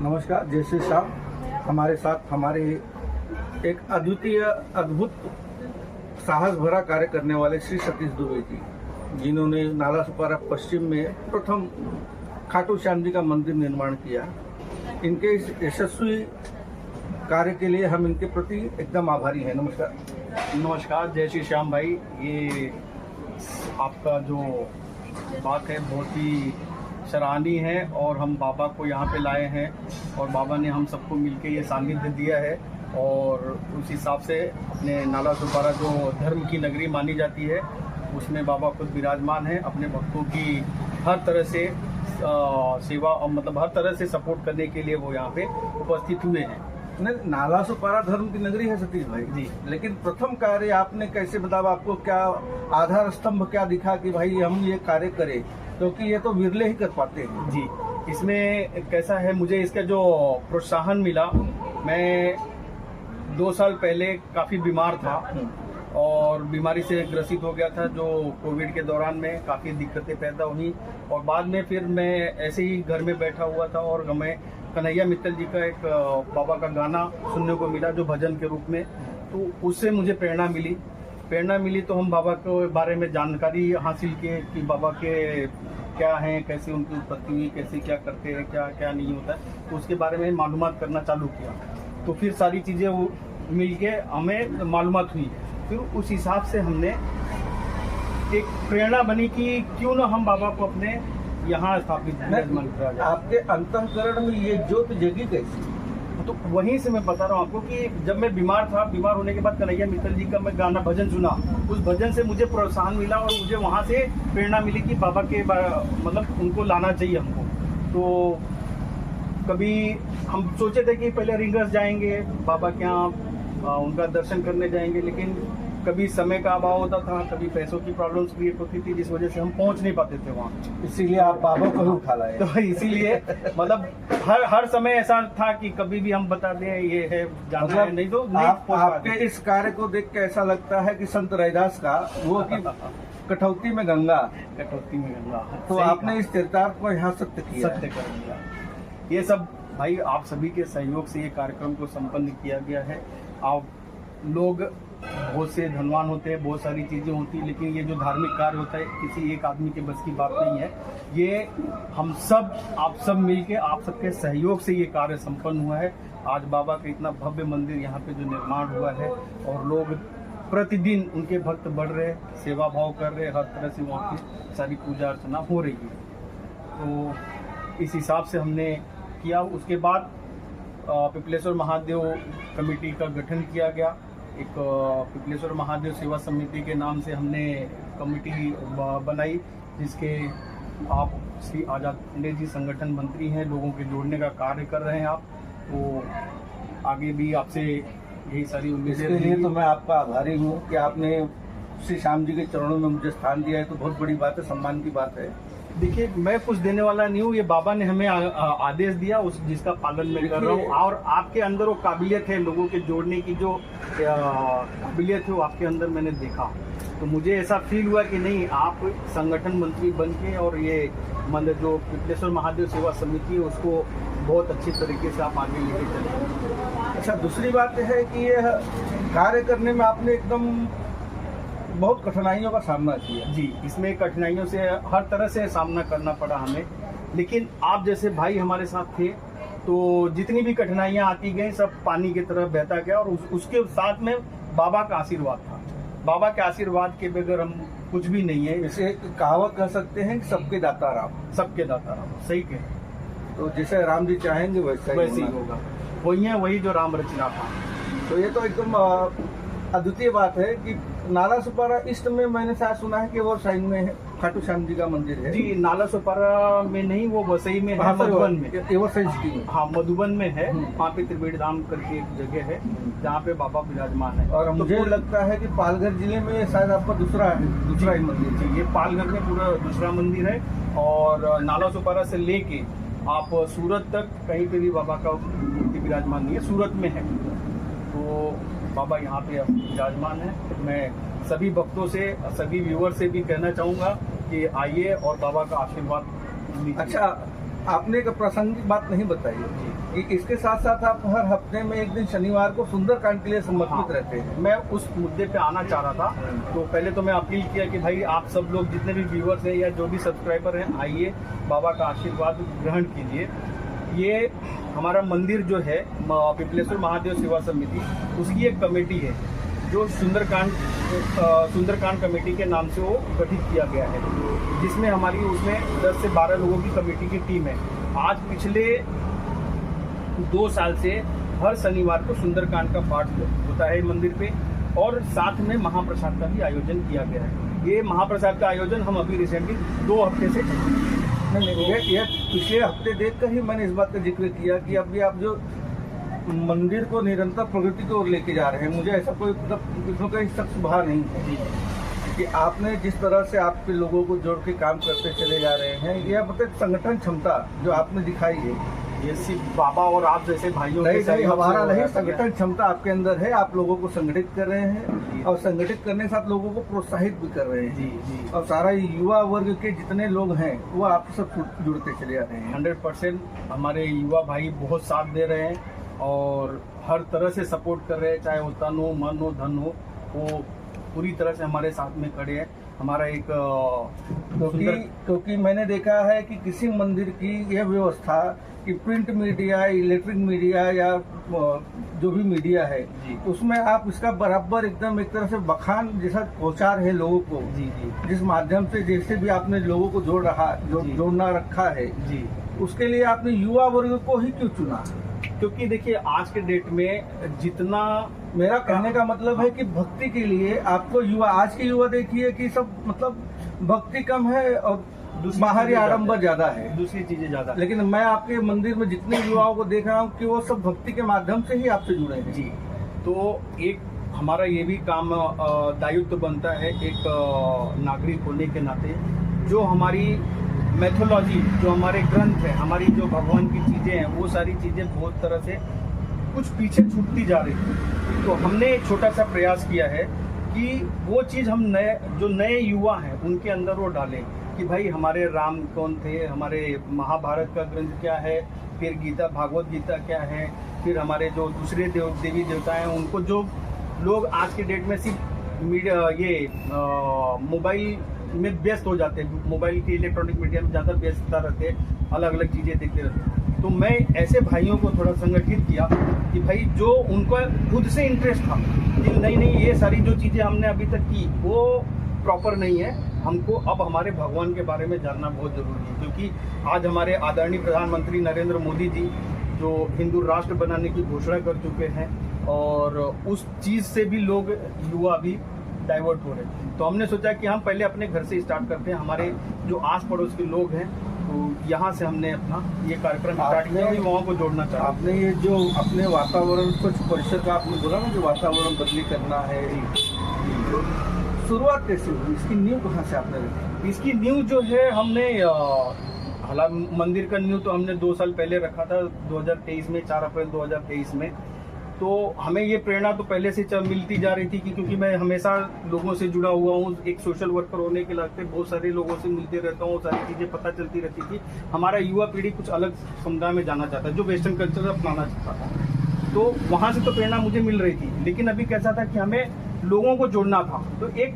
नमस्कार, जय श्री श्याम। हमारे साथ हमारे एक अद्वितीय अद्भुत साहस भरा कार्य करने वाले श्री सतीश दुबे जी, जिन्होंने नालासोपारा पश्चिम में प्रथम खाटू श्याम जी का मंदिर निर्माण किया। इनके इस यशस्वी कार्य के लिए हम इनके प्रति एकदम आभारी हैं। नमस्कार। नमस्कार, जय श्री श्याम भाई। ये आपका जो बात है बहुत ही सराहनीय है और हम बाबा को यहाँ पे लाए हैं और बाबा ने हम सबको मिलके ये सानिध्य दिया है और उस हिसाब से अपने नालासोपारा जो धर्म की नगरी मानी जाती है उसमें बाबा खुद विराजमान है। अपने भक्तों की हर तरह से सेवा और मतलब हर तरह से सपोर्ट करने के लिए वो यहाँ पे उपस्थित हुए हैं। नालासोपारा धर्म की नगरी है सतीश भाई जी, लेकिन प्रथम कार्य आपने कैसे, मतलब आपको क्या आधार स्तंभ क्या दिखा कि भाई हम ये कार्य करें, क्योंकि ये तो विरले ही कर पाते हैं। जी, इसमें कैसा है, मुझे इसका जो प्रोत्साहन मिला, मैं 2 साल पहले काफ़ी बीमार था और बीमारी से ग्रसित हो गया था, जो कोविड के दौरान में काफ़ी दिक्कतें पैदा हुई और बाद में फिर मैं ऐसे ही घर में बैठा हुआ था और हमें कन्हैया मित्तल जी का एक बाबा का गाना सुनने को मिला जो भजन के रूप में, तो उससे मुझे प्रेरणा मिली तो हम बाबा के बारे में जानकारी हासिल किए कि बाबा के क्या हैं, कैसे उनकी उत्पत्ति हुई, कैसे क्या करते हैं, क्या क्या नहीं होता है, तो उसके बारे में मालूमात करना चालू किया। तो फिर सारी चीज़ें मिल के हमें मालूमात हुई, फिर उस हिसाब से हमने एक प्रेरणा बनी कि क्यों ना हम बाबा को अपने यहाँ स्थापित करें। आपके अंतःकरण में ये ज्योत जगी कैसी? तो वहीं से मैं बता रहा हूँ आपको कि जब मैं बीमार होने के बाद कन्हैया मित्तल जी का मैं गाना भजन सुना, उस भजन से मुझे प्रोत्साहन मिला और मुझे वहाँ से प्रेरणा मिली कि बाबा के मतलब उनको लाना चाहिए हमको। तो कभी हम सोचे थे कि पहले रिंगर्स जाएंगे बाबा के यहाँ, उनका दर्शन करने जाएंगे, लेकिन कभी समय का अभाव होता था, कभी पैसों की प्रॉब्लम्स क्रिएट होती थी, जिस वजह से हम पहुंच नहीं पाते थे वहाँ। इसीलिए आप बाबा को ही उठा लाए। तो इसीलिए मतलब हर समय ऐसा था कि कभी भी हम बता दें ये है जाना मतलब है, नहीं तो आपके इस कार्य को देख के ऐसा लगता है कि संत रैदास का वो कि कटौती में गंगा। तो आपने इस चरितार्थ को यहाँ सत्य कर दिया। ये सब भाई आप सभी के सहयोग से ये कार्यक्रम को संपन्न किया गया है। आप लोग बहुत से धनवान होते हैं, बहुत सारी चीज़ें होती हैं, लेकिन ये जो धार्मिक कार्य होता है किसी एक आदमी के बस की बात नहीं है। ये हम सब, आप सब मिलके, आप सबके सहयोग से ये कार्य संपन्न हुआ है। आज बाबा का इतना भव्य मंदिर यहाँ पे जो निर्माण हुआ है और लोग प्रतिदिन उनके भक्त बढ़ रहे, सेवा भाव कर रहे, हर तरह से वहाँ की सारी पूजा अर्चना हो रही है। तो इस हिसाब से हमने किया। उसके बाद पिपलेश्वर महादेव कमेटी का गठन किया गया। एक पिपलेश्वर महादेव सेवा समिति के नाम से हमने कमेटी बनाई, जिसके आप श्री आजाद पांडे जी संगठन मंत्री हैं, लोगों के जोड़ने का कार्य कर रहे हैं आप। तो आगे भी आपसे यही सारी उम्मीदें। इसके लिए तो मैं आपका आभारी हूँ कि आपने श्री श्याम जी के चरणों में मुझे स्थान दिया है, तो बहुत बड़ी बात है, सम्मान की बात है। देखिए, मैं कुछ देने वाला नहीं हूँ, ये बाबा ने हमें आदेश दिया, उस जिसका पालन मैं कर रहा हूँ। और आपके अंदर वो काबिलियत है, लोगों के जोड़ने की जो काबिलियत है वो आपके अंदर मैंने देखा। तो मुझे ऐसा फील हुआ कि नहीं, आप संगठन मंत्री बन के और ये मंदिर जो पिपलेश्वर महादेव सेवा समिति है उसको बहुत अच्छी तरीके से आप आगे लेके चलें। अच्छा, दूसरी बात है कि ये कार्य करने में आपने एकदम बहुत कठिनाइयों का सामना किया। जी, इसमें कठिनाइयों से हर तरह से सामना करना पड़ा हमें, लेकिन आप जैसे भाई हमारे साथ थे तो जितनी भी कठिनाइयाँ आती गई सब पानी की तरह बहता गया और उसके साथ में बाबा का आशीर्वाद था। बाबा के आशीर्वाद के बगैर हम कुछ भी नहीं है। इसे एक कहावत कह सकते हैं कि सबके दाता राम। सबके दाता राम, सही कहे। तो जैसे राम जी चाहेंगे वैसे ही होगा। वही है, वही जो राम रचना था। तो ये तो एकदम अद्वितीय बात है कि नालासोपारा ईस्ट में मैंने शायद सुना है कि वो साइड में है खाटू श्याम जी का मंदिर है। जी, नालासोपारा में नहीं, वो वसई में है, मधुबन में। हाँ, मधुबन में है। वहाँ पे त्रिवेणी धाम करके एक जगह है जहाँ पे बाबा विराजमान है। और मुझे लगता है कि पालघर जिले में शायद आपका दूसरा ही मंदिर। जी, ये पालघर में पूरा दूसरा मंदिर है और नालासोपारा से लेके आप सूरत तक कहीं पे भी बाबा का मूर्ति विराजमान नहीं है, सूरत में है। तो बाबा यहाँ पे अब विराजमान है। मैं सभी भक्तों से, सभी व्यूअर से भी कहना चाहूँगा कि आइए और बाबा का आशीर्वाद लीजिए। अच्छा, आपने एक प्रासंगिक बात नहीं बताई। कि इसके साथ साथ आप हर हफ्ते में एक दिन शनिवार को सुंदरकांड के लिए समर्पित रहते हैं। मैं उस मुद्दे पे आना चाह रहा था। तो पहले तो मैं अपील किया कि भाई आप सब लोग जितने भी व्यूअर्स हैं या जो भी सब्सक्राइबर हैं, आइए बाबा का आशीर्वाद ग्रहण कीजिए। ये हमारा मंदिर जो है पिपलेश्वर महादेव सेवा समिति, उसकी एक कमेटी है जो सुंदरकांड कमेटी के नाम से वो गठित किया गया है, जिसमें हमारी उसमें 10 से 12 लोगों की कमेटी की टीम है। आज पिछले 2 साल से हर शनिवार को सुंदरकांड का पाठ होता है मंदिर पे, और साथ में महाप्रसाद का भी आयोजन किया गया है। ये महाप्रसाद का आयोजन हम अभी रिसेंटली 2 हफ्ते से नहीं, ये पिछले हफ्ते देखकर ही मैंने इस बात का जिक्र किया कि अभी आप जो मंदिर को निरंतर प्रगति की ओर लेके जा रहे हैं, मुझे ऐसा कोई मतलब इसमें कोई शक सुबह नहीं है कि आपने जिस तरह से आपके लोगों को जोड़ के काम करते चले जा रहे हैं, यह मतलब संगठन क्षमता जो आपने दिखाई है, ये सिर्फ बाबा और आप जैसे भाइयों के नहीं हमारा नहीं, संगठन क्षमता आपके अंदर है। आप लोगों को संगठित कर रहे हैं और संगठित करने के साथ लोगों को प्रोत्साहित भी कर रहे हैं। जी। और सारा युवा वर्ग के जितने लोग हैं वो आप सब जुड़ते चले जा रहे हैं। 100% हमारे युवा भाई बहुत साथ दे रहे हैं और हर तरह से सपोर्ट कर रहे हैं, चाहे वो तन हो, मन हो, धन हो, वो पूरी तरह से हमारे साथ में खड़े हैं। हमारा एक क्योंकि मैंने देखा है कि किसी मंदिर की यह व्यवस्था कि प्रिंट मीडिया, इलेक्ट्रिक मीडिया या जो भी मीडिया है, उसमें आप इसका बराबर एकदम एक तरह से बखान जैसा पहुंचा रहे लोगों को। जी। जिस माध्यम से जैसे भी आपने लोगों को जोड़ना रखा है, जी, उसके लिए आपने युवा वर्ग को ही क्यों चुना? क्योंकि देखिए आज के डेट में जितना, मेरा कहने का मतलब है कि भक्ति के लिए आपको युवा, आज के युवा देखिए कि सब मतलब भक्ति कम है और बाहरी आडंबर ज्यादा है, दूसरी चीजें ज्यादा। लेकिन मैं आपके मंदिर में जितने युवाओं को देख रहा हूँ कि वो सब भक्ति के माध्यम से ही आपसे जुड़े हैं। जी, तो एक हमारा ये भी काम दायित्व बनता है एक नागरिक होने के नाते, जो हमारी मैथोलॉजी, जो हमारे ग्रंथ है, हमारी जो भगवान की चीजें हैं, वो सारी चीजें बहुत तरह से कुछ पीछे छूटती जा रही थी। तो हमने एक छोटा सा प्रयास किया है कि वो चीज हम जो नए युवा हैं उनके अंदर वो डालें कि भाई हमारे राम कौन थे, हमारे महाभारत का ग्रंथ क्या है, फिर गीता, भागवत गीता क्या है, फिर हमारे जो दूसरे देवी देवता हैं उनको, जो लोग आज के डेट में सिर्फ मीडिया मोबाइल में व्यस्त हो जाते हैं, मोबाइल की इलेक्ट्रॉनिक मीडिया में ज़्यादा व्यस्तता रहते हैं, अलग अलग चीज़ें देखते रहते हैं। तो मैं ऐसे भाइयों को थोड़ा संगठित किया कि भाई जो उनको खुद से इंटरेस्ट था कि नहीं ये सारी जो चीज़ें हमने अभी तक की वो प्रॉपर नहीं है, हमको अब हमारे भगवान के बारे में जानना बहुत ज़रूरी है। क्योंकि आज हमारे आदरणीय प्रधानमंत्री नरेंद्र मोदी जी जो हिंदू राष्ट्र बनाने की घोषणा कर चुके हैं, और उस चीज़ से भी लोग युवा भी डाइवर्ट हो रहे हैं। तो हमने सोचा कि हम पहले अपने घर से स्टार्ट करते हैं, हमारे जो आस पड़ोस के लोग हैं, तो यहाँ से हमने अपना ये कार्यक्रम स्टार्ट किया, युवाओं को जोड़ना चाहा। आपने ये जो अपने वातावरण कुछ परिसर का आपने बोला ना, जो वातावरण बदली करना है, शुरुआत कैसे हुई? इसकी नींव कहाँ से आपने रखी? इसकी नींव जो है हमने हालांकि मंदिर का नींव तो हमने 2 साल पहले रखा था, 2023 में, 4 अप्रैल 2023 में। तो हमें ये प्रेरणा तो पहले से मिलती जा रही थी कि क्योंकि मैं हमेशा लोगों से जुड़ा हुआ हूँ, एक सोशल वर्कर होने के नाते बहुत सारे लोगों से मिलते रहता हूँ, सारी चीज़ें पता चलती रहती थी। हमारा युवा पीढ़ी कुछ अलग समुदाय में जाना चाहता है, जो वेस्टर्न कल्चर अपनाना चाहता था, तो वहाँ से तो प्रेरणा मुझे मिल रही थी। लेकिन अभी कैसा था कि हमें लोगों को जोड़ना था, तो एक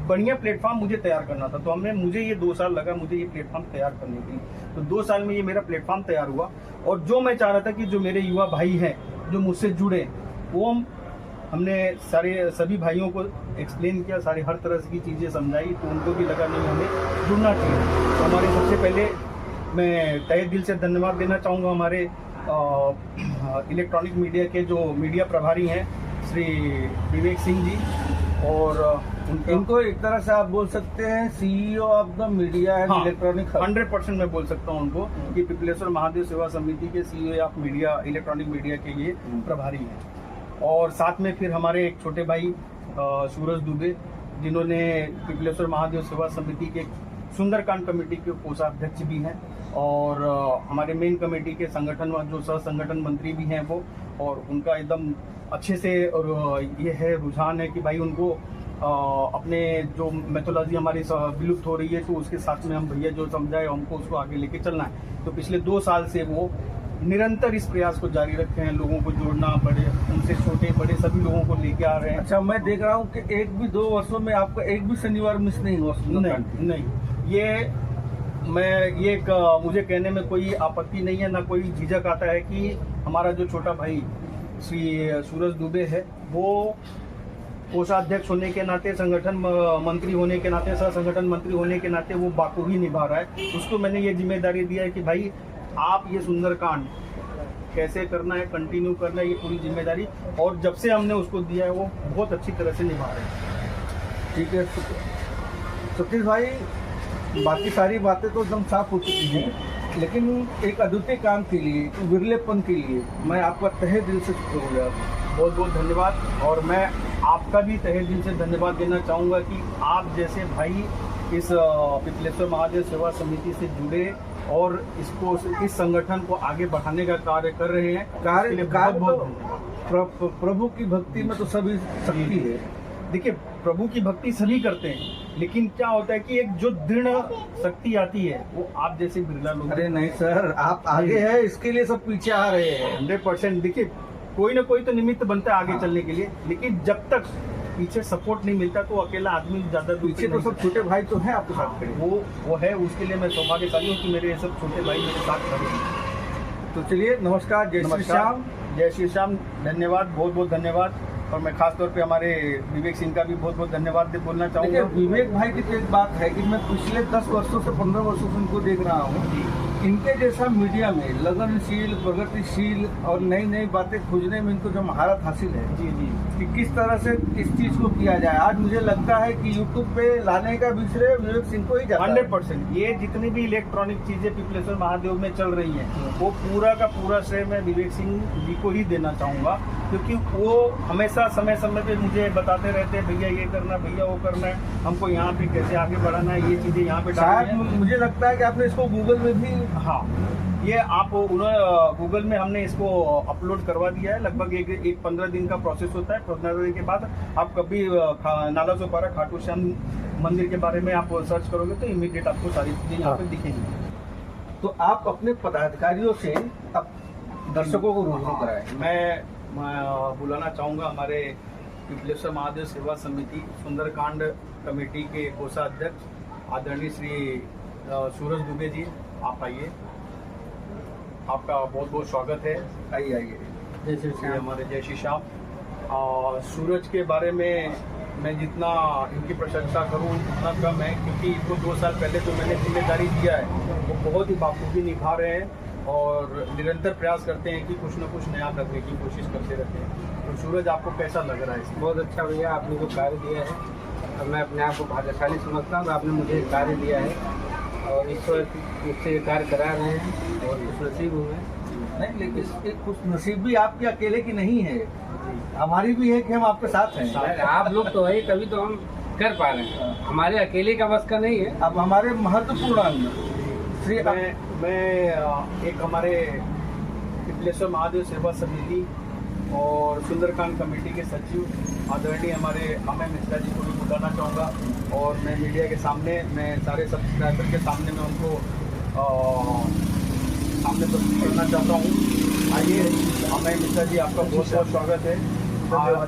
बढ़िया प्लेटफॉर्म मुझे तैयार करना था। तो मुझे ये 2 साल लगा मुझे ये प्लेटफॉर्म तैयार करने के लिए। तो 2 साल में ये मेरा प्लेटफॉर्म तैयार हुआ, और जो मैं चाह रहा था कि जो मेरे युवा भाई हैं जो मुझसे जुड़े, वो हमने सभी भाइयों को एक्सप्लेन किया, सारी हर तरह की चीज़ें समझाई, तो उनको भी लगा नहीं हमें जुड़ना चाहिए। तो हमारे सबसे पहले मैं तहे दिल से धन्यवाद देना चाहूँगा हमारे इलेक्ट्रॉनिक मीडिया के जो मीडिया प्रभारी हैं श्री विवेक सिंह जी, और इनको एक तरह से आप बोल सकते हैं CEO of the media and electronic. 100% मैं बोल सकता हूँ उनको कि पिपलेश्वर महादेव सेवा समिति के CEO of media, electronic media के ये प्रभारी हैं। और साथ में फिर हमारे एक छोटे भाई सूरज दुबे, जिन्होंने पिपलेश्वर महादेव सेवा समिति के सुंदरकांड कमेटी के कोषाध्यक्ष भी हैं, और हमारे मेन कमेटी के संगठन जो सह संगठन मंत्री भी हैं वो, और उनका एकदम अच्छे से और ये है रुझान है कि भाई उनको अपने जो मैथोलॉजी हमारी विलुप्त हो रही है, तो उसके साथ में हम भैया जो समझाए हमको उसको आगे लेके चलना है। तो पिछले 2 साल से वो निरंतर इस प्रयास को जारी रखे हैं, लोगों को जोड़ना, बड़े उनसे छोटे बड़े सभी लोगों को लेके आ रहे हैं। अच्छा, मैं देख रहा हूँ कि एक भी 2 वर्षों में आपका एक भी शनिवार मिस नहीं हुआ सुंदरकांड। नहीं, ये मुझे कहने में कोई आपत्ति नहीं है, ना कोई झिझक आता है कि हमारा जो छोटा भाई श्री सूरज दुबे है, वो कोषाध्यक्ष होने के नाते, संगठन मंत्री होने के नाते, सह संगठन मंत्री होने के नाते वो बाखूबी निभा रहा है। उसको मैंने ये जिम्मेदारी दिया है कि भाई आप ये सुंदरकांड कैसे करना है, कंटिन्यू करना है, ये पूरी जिम्मेदारी, और जब से हमने उसको दिया है वो बहुत अच्छी तरह से निभा रहे हैं। ठीक है सतीश भाई, बाकी सारी बातें तो एकदम साफ हो चुकी हैं, लेकिन एक अद्वितीय काम के लिए, विरलेपन के लिए मैं आपका तहे दिल से शुक्रिया, बहुत बहुत धन्यवाद। और मैं आपका भी तहे दिल से धन्यवाद देना चाहूँगा कि आप जैसे भाई इस पिपलेश्वर महादेव सेवा समिति से जुड़े और इसको, इस संगठन को आगे बढ़ाने का कार्य कर रहे हैं। कार्य प्रभु की भक्ति में तो सभी शक्ति है। देखिए, प्रभु की भक्ति सभी करते हैं, लेकिन क्या होता है कि एक जो दृढ़ शक्ति आती है वो आप जैसे बिरला लोग। अरे नहीं सर, आप आगे हैं, इसके लिए सब पीछे आ रहे हैं। 100%। देखिए, कोई ना कोई तो निमित्त बनता है आगे चलने के लिए, लेकिन जब तक पीछे सपोर्ट नहीं मिलता तो अकेला आदमी ज्यादा पीछे तो सब छोटे भाई तो हैं आपके साथ खड़े। वो है, उसके लिए मैं सौभाग्यशाली हूँ कि मेरे ये सब छोटे भाई मेरे साथ खड़े हैं। तो चलिए, नमस्कार, जय श्री श्याम। जय श्री श्याम, धन्यवाद, बहुत बहुत धन्यवाद। और मैं खास तौर पे हमारे विवेक सिंह का भी बहुत बहुत धन्यवाद बोलना चाहूँगा। विवेक भाई की तो एक बात है कि मैं पिछले 10 वर्षों से 15 वर्षों से उनको देख रहा हूँ, इनके जैसा मीडिया में लगनशील, प्रगतिशील और नई नई बातें खोजने में इनको जो महारत हासिल है जी कि किस तरह से इस चीज को किया जाए। आज मुझे लगता है कि यूट्यूब पे लाने का भी श्रेय विवेक सिंह को ही जाता है। 100%। ये जितनी भी इलेक्ट्रॉनिक चीजें पिपलेश्वर महादेव में चल रही हैं, वो पूरा का पूरा श्रेय मैं विवेक सिंह जी को ही देना चाहूँगा, क्योंकि वो हमेशा समय समय पे मुझे बताते रहते हैं, भैया ये करना, भैया वो करना है, हमको यहाँ पे कैसे आगे बढ़ाना है, ये चीजें यहाँ पे शायद मुझे लगता है कि आपने इसको गूगल में भी, हाँ, ये आप गूगल में हमने इसको अपलोड करवा दिया है। लगभग एक 15 दिन का प्रोसेस होता है। 15 दिन के बाद आप कभी नाला सोपारा खाटू श्याम मंदिर के बारे में आप सर्च करोगे तो इमीडिएट आपको सारी चीजें यहाँ पे दिखेंगी। तो आप अपने पदाधिकारियों से अब दर्शकों को रूबरू कराएं। मैं बुलाना चाहूँगा हमारे पिपलेश्वर महादेव सेवा समिति सुंदरकांड कमेटी के कोषाध्यक्ष आदरणीय श्री सूरज दुबे जी, आप आइए, आपका बहुत बहुत स्वागत है। आइए। जय श्री श्याम। हमारे जय श्री श्याम। सूरज के बारे में मैं जितना इनकी प्रशंसा करूं उतना कम है, क्योंकि इनको 2 साल पहले जो मैंने जिम्मेदारी दिया है वो बहुत ही बाखूबी निभा रहे हैं और निरंतर प्रयास करते हैं कि कुछ न कुछ नया करने की कोशिश करते रहते हैं। तो सूरज, आपको कैसा लग रहा है? बहुत अच्छा भैया, आपने जो कार्य दिया है, और मैं अपने आप को भाग्यशाली समझता हूँ। आपने मुझे कार्य दिया है और ईश्वर मुझसे कार्य करा रहे हैं और खुश नसीब हूँ मैं। नहीं, लेकिन एक खुश नसीब भी आपके अकेले की नहीं है, हमारी भी है कि हम आपके साथ हैं। आप लोग तो है, तभी तो हम कर पा रहे हैं, हमारे अकेले का बस का नहीं है। अब हमारे महत्वपूर्ण अंग श्री मैं एक हमारे पिपलेश्वर महादेव सेवा समिति और सुंदरकांड कमेटी के सचिव आदरणीय हमारे अमय मिश्रा जी को भी बुलाना चाहूँगा, और मैं मीडिया के सामने, मैं सारे सब्सक्राइबर के सामने मैं उनको सामने प्रस्तुत करना चाहता हूँ। आइए अमय मिश्रा जी, आपका बहुत बहुत स्वागत है।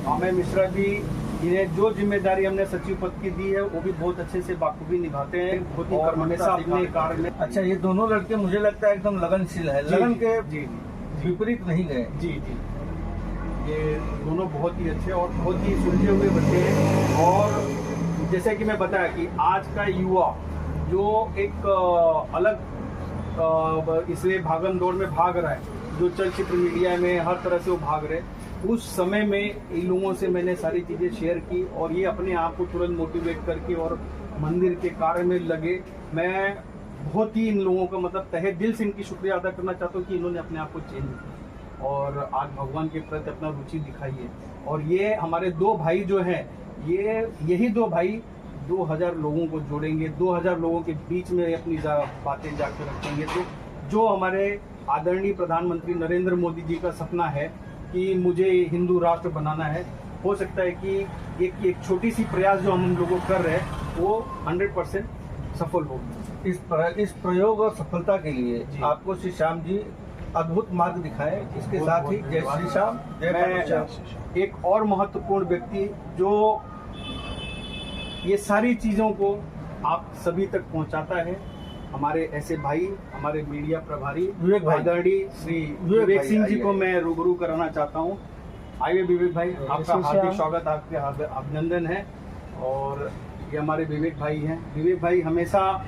अमय मिश्रा जी, इन्हें जो जिम्मेदारी हमने सचिव पद की दी है वो भी बहुत अच्छे से बाखूबी निभाते हैं, बहुत ही हमेशा अपने कार्य में। अच्छा, ये दोनों लड़के मुझे लगता है एकदम लगनशील है, लगन के विपरीत नहीं गए। जी, ये दोनों बहुत ही अच्छे और बहुत ही सुलझे हुए बच्चे हैं। और जैसे कि मैं बताया कि आज का युवा जो एक अलग इसलिए भागम दौड़ में भाग रहा है, जो चलचित्र मीडिया में हर तरह से वो भाग रहे, उस समय में इन लोगों से मैंने सारी चीज़ें शेयर की और ये अपने आप को तुरंत मोटिवेट करके और मंदिर के कार्य में लगे। मैं बहुत ही इन लोगों का मतलब तहे दिल से इनकी शुक्रिया अदा करना चाहता हूँ कि इन्होंने अपने आप को चेंज किया और आज भगवान के प्रति अपना रुचि दिखाई है। और ये हमारे 2 भाई जो हैं, यही 2 भाई 2000 लोगों को जोड़ेंगे, 2000 लोगों के बीच में अपनी बातें जाकर रखेंगे। तो जो हमारे आदरणीय प्रधानमंत्री नरेंद्र मोदी जी का सपना है कि मुझे हिंदू राष्ट्र बनाना है, हो सकता है कि एक छोटी सी प्रयास जो हम लोगों कर रहे हैं वो 100% सफल होगी। इस प्रयोग और सफलता के लिए आपको श्री श्याम जी अद्भुत मार्ग दिखाए। इसके साथ ही जय श्री श्याम, जय खाटू श्याम। मैं एक और महत्वपूर्ण व्यक्ति जो ये सारी चीज़ों को आप सभी तक पहुंचाता है, हमारे ऐसे भाई, हमारे मीडिया प्रभारी विवेक भाई। आदरणीय श्री विवेक सिंह जी को मैं रूबरू कराना चाहता हूं। आइए विवेक भाई, आपका हार्दिक स्वागत, आपके अभिनंदन है। और ये हमारे विवेक भाई हैं। विवेक भाई हमेशा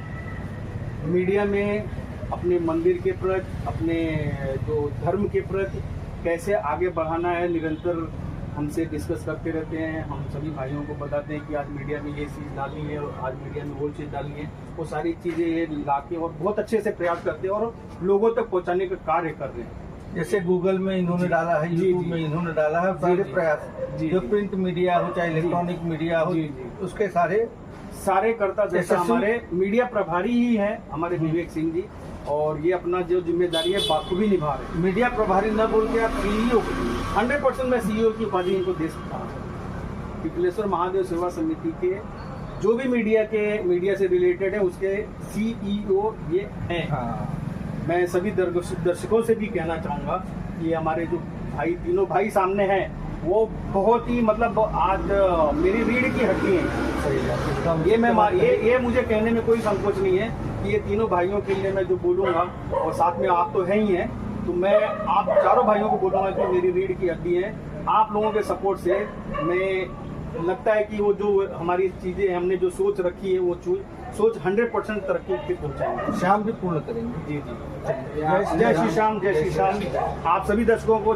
मीडिया में अपने मंदिर के प्रति, अपने जो धर्म के प्रति कैसे आगे बढ़ाना है निरंतर हमसे डिस्कस करते रहते हैं। हम सभी भाइयों को बताते हैं कि आज मीडिया में ये चीज़ डालनी है और आज मीडिया में वो चीज़ डालनी है। वो सारी चीज़ें ये ला के और बहुत अच्छे से प्रयास करते हैं और लोगों तक पहुंचाने का कार्य कर रहे हैं। जैसे गूगल में इन्होंने जी। डाला है, जी, यूट्यूब जी। में इन्होंने डाला है, सारे जी। प्रयास जी, जो जी। प्रिंट मीडिया हो चाहे इलेक्ट्रॉनिक मीडिया हो, जी, जी। उसके सारे करता जैसा यशस्वी- हमारे मीडिया प्रभारी ही हैं हमारे विवेक सिंह जी, और ये अपना जो जिम्मेदारी है बाखूबी निभा रहे हैं। मीडिया प्रभारी न बोल के आप सीईओ 100% मैं सीईओ की उपाधि इनको दे सकता हूँ। पिपलेश्वर महादेव सेवा समिति के जो भी मीडिया से रिलेटेड है उसके सीईओ ये हैं। हाँ। मैं सभी दर्शकों से भी कहना चाहूँगा कि हमारे जो भाई, तीनों भाई सामने हैं, वो बहुत ही मतलब आज मेरी रीढ़ की हड्डी हैं। सही है। ये मुझे कहने में कोई संकोच नहीं है कि ये तीनों भाइयों के लिए मैं जो बोलूँगा, और साथ में आप तो हैं ही हैं, तो मैं आप चारों भाइयों को बोलूँगा कि मेरी रीढ़ की हड्डी है। आप लोगों के सपोर्ट से मैं लगता है कि वो जो हमारी चीज़ें हमने जो सोच रखी है वो सोच 100% तरक्की पे पहुँचाएंगे। शाम भी पूर्ण करेंगे। जी जी। जय श्री श्याम, जय श्री श्याम। आप सभी दर्शकों को